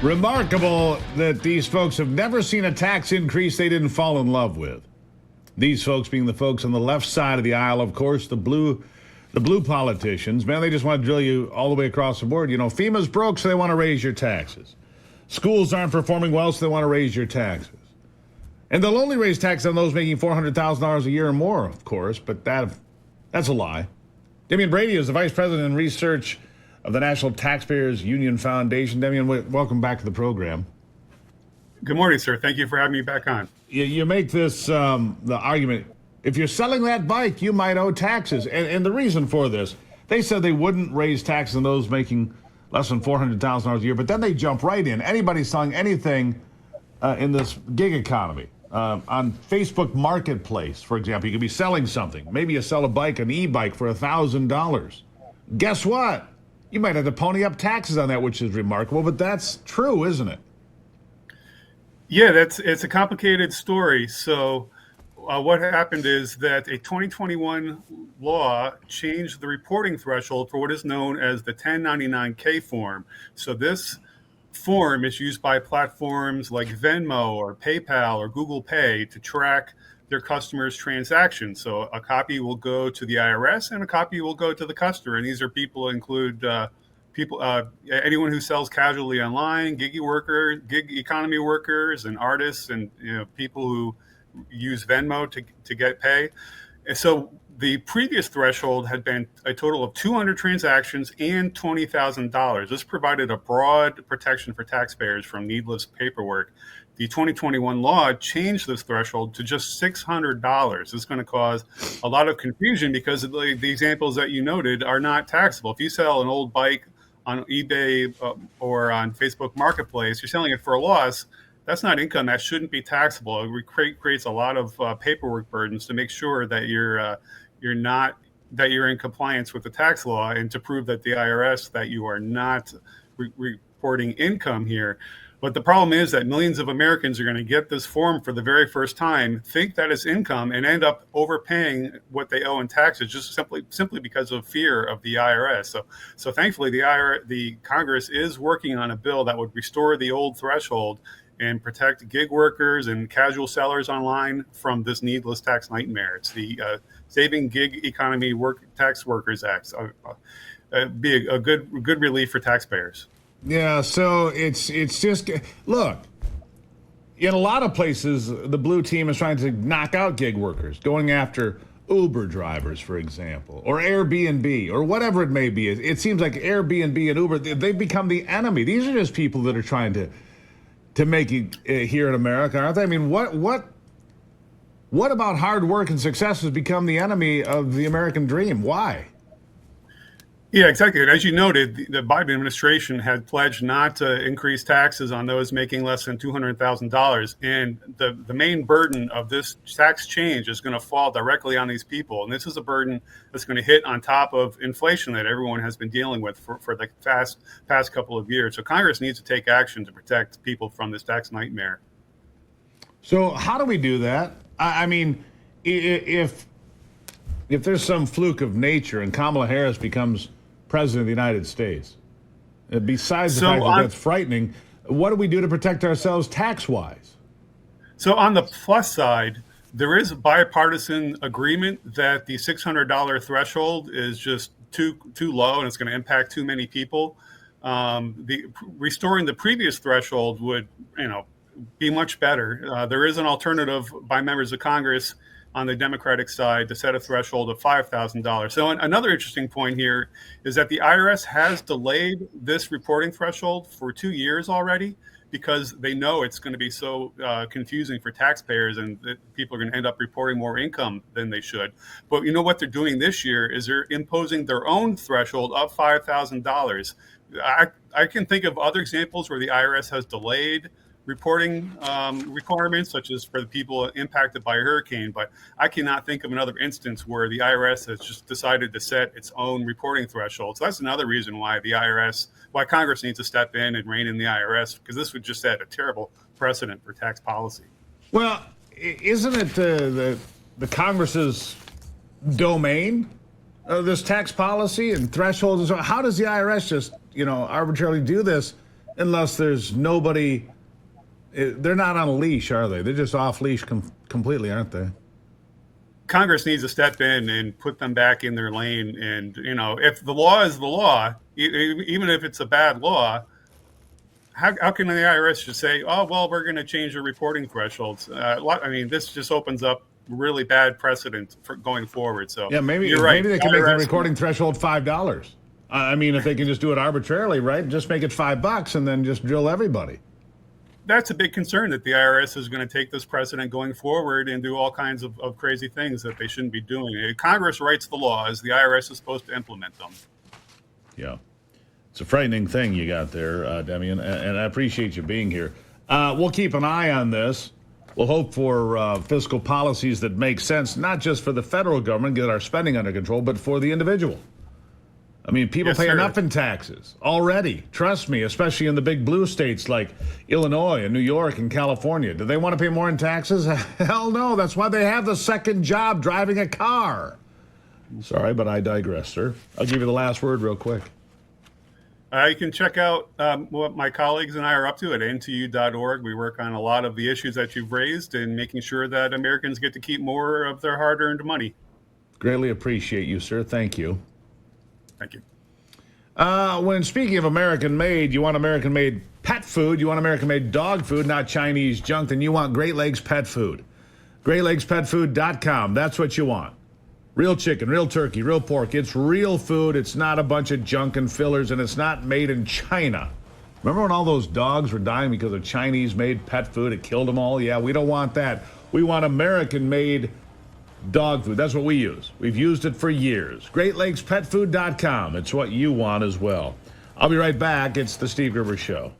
Remarkable that these folks have never seen a tax increase they didn't fall in love with. These folks being the folks on the left side of the aisle, of course, the blue politicians. Man, they just want to drill you all the way across the board. You know, FEMA's broke, so they want to raise your taxes. Schools aren't performing well, so they want to raise your taxes. And they'll only raise taxes on those making $400,000 a year or more, of course, but that's a lie. Demian Brady is the Vice President in Research of the National Taxpayers Union Foundation. Demian, welcome back to the program. Good morning, sir. Thank you for having me back on. You make this the argument, if you're selling that bike, you might owe taxes. And the reason for this, they said they wouldn't raise taxes on those making less than $400,000 a year, but then they jump right in. Anybody selling anything in this gig economy, on Facebook Marketplace, for example, you could be selling something. Maybe you sell a bike, an e-bike for $1,000. Guess what? You might have to pony up taxes on that, which is remarkable, but that's true, isn't it? Yeah, it's a complicated story. So what happened is that a 2021 law changed the reporting threshold for what is known as the 1099-K form. So this form is used by platforms like Venmo or PayPal or Google Pay to track their customers' transactions. So a copy will go to the IRS and a copy will go to the customer. And these are include anyone who sells casually online, gig economy workers, and artists, and people who use Venmo to get pay. And so the previous threshold had been a total of 200 transactions and $20,000. This provided a broad protection for taxpayers from needless paperwork. The 2021 law changed this threshold to just $600. This is going to cause a lot of confusion because the examples that you noted are not taxable. If you sell an old bike on eBay or on Facebook Marketplace, you're selling it for a loss. That's not income. That shouldn't be taxable. It creates a lot of paperwork burdens to make sure that you're in compliance with the tax law, and to prove that the IRS that you are not reporting income here. But the problem is that millions of Americans are going to get this form for the very first time, think that it's income, and end up overpaying what they owe in taxes just simply because of fear of the IRS. So thankfully, the Congress is working on a bill that would restore the old threshold and protect gig workers and casual sellers online from this needless tax nightmare. It's the Saving Gig Economy Tax Workers Act. Be a good relief for taxpayers. Yeah, so it's just, look, in a lot of places, the blue team is trying to knock out gig workers, going after Uber drivers, for example, or Airbnb, or whatever it may be. It seems like Airbnb and Uber, they've become the enemy. These are just people that are trying to make it here in America, aren't they? I mean, what about hard work and success has become the enemy of the American dream? Why? Yeah, exactly. And as you noted, the Biden administration had pledged not to increase taxes on those making less than $200,000. And the main burden of this tax change is going to fall directly on these people. And this is a burden that's going to hit on top of inflation that everyone has been dealing with for the past couple of years. So Congress needs to take action to protect people from this tax nightmare. So how do we do that? I mean, if there's some fluke of nature and Kamala Harris becomes President of the United States, besides the fact that that's frightening, what do we do to protect ourselves tax-wise? So on the plus side, there is bipartisan agreement that the $600 threshold is just too low and it's going to impact too many people. Restoring the previous threshold would, be much better. There is an alternative by members of Congress on the Democratic side to set a threshold of $5,000. So another interesting point here is that the IRS has delayed this reporting threshold for 2 years already because they know it's going to be so confusing for taxpayers and that people are going to end up reporting more income than they should. But you know what they're doing this year is they're imposing their own threshold of $5,000. I can think of other examples where the IRS has delayed reporting requirements, such as for the people impacted by a hurricane. But I cannot think of another instance where the IRS has just decided to set its own reporting threshold. So that's another reason why why Congress needs to step in and rein in the IRS, because this would just set a terrible precedent for tax policy. Well, isn't it the Congress's domain, this tax policy and thresholds? And so how does the IRS just, arbitrarily do this? unless there's nobody. They're not on a leash, are they? They're just off leash completely, aren't they? Congress needs to step in and put them back in their lane. And, if the law is the law, even if it's a bad law, how can the IRS just say, oh, well, we're going to change the reporting thresholds? This just opens up really bad precedent for going forward. So yeah, maybe you're right. Maybe they can make the recording threshold $5. If they can just do it arbitrarily, right? Just make it $5 and then just drill everybody. That's a big concern, that the IRS is going to take this precedent going forward and do all kinds of crazy things that they shouldn't be doing. Congress writes the laws. The IRS is supposed to implement them. Yeah. It's a frightening thing you got there, Demian, and I appreciate you being here. We'll keep an eye on this. We'll hope for fiscal policies that make sense, not just for the federal government, get our spending under control, but for the individual. People pay enough in taxes already. Trust me, especially in the big blue states like Illinois and New York and California. Do they want to pay more in taxes? Hell no. That's why they have the second job, driving a car. Sorry, but I digress, sir. I'll give you the last word real quick. You can check out what my colleagues and I are up to at NTU.org. We work on a lot of the issues that you've raised and making sure that Americans get to keep more of their hard-earned money. Greatly appreciate you, sir. Thank you. Thank you. When speaking of American-made, you want American-made pet food, you want American-made dog food, not Chinese junk, then you want Great Lakes Pet Food. GreatLakesPetFood.com. That's what you want. Real chicken, real turkey, real pork. It's real food. It's not a bunch of junk and fillers, and it's not made in China. Remember when all those dogs were dying because of Chinese-made pet food? It killed them all? Yeah, we don't want that. We want American-made dog food. That's what we use. We've used it for years. GreatLakesPetFood.com. It's what you want as well. I'll be right back. It's the Steve Gruber Show.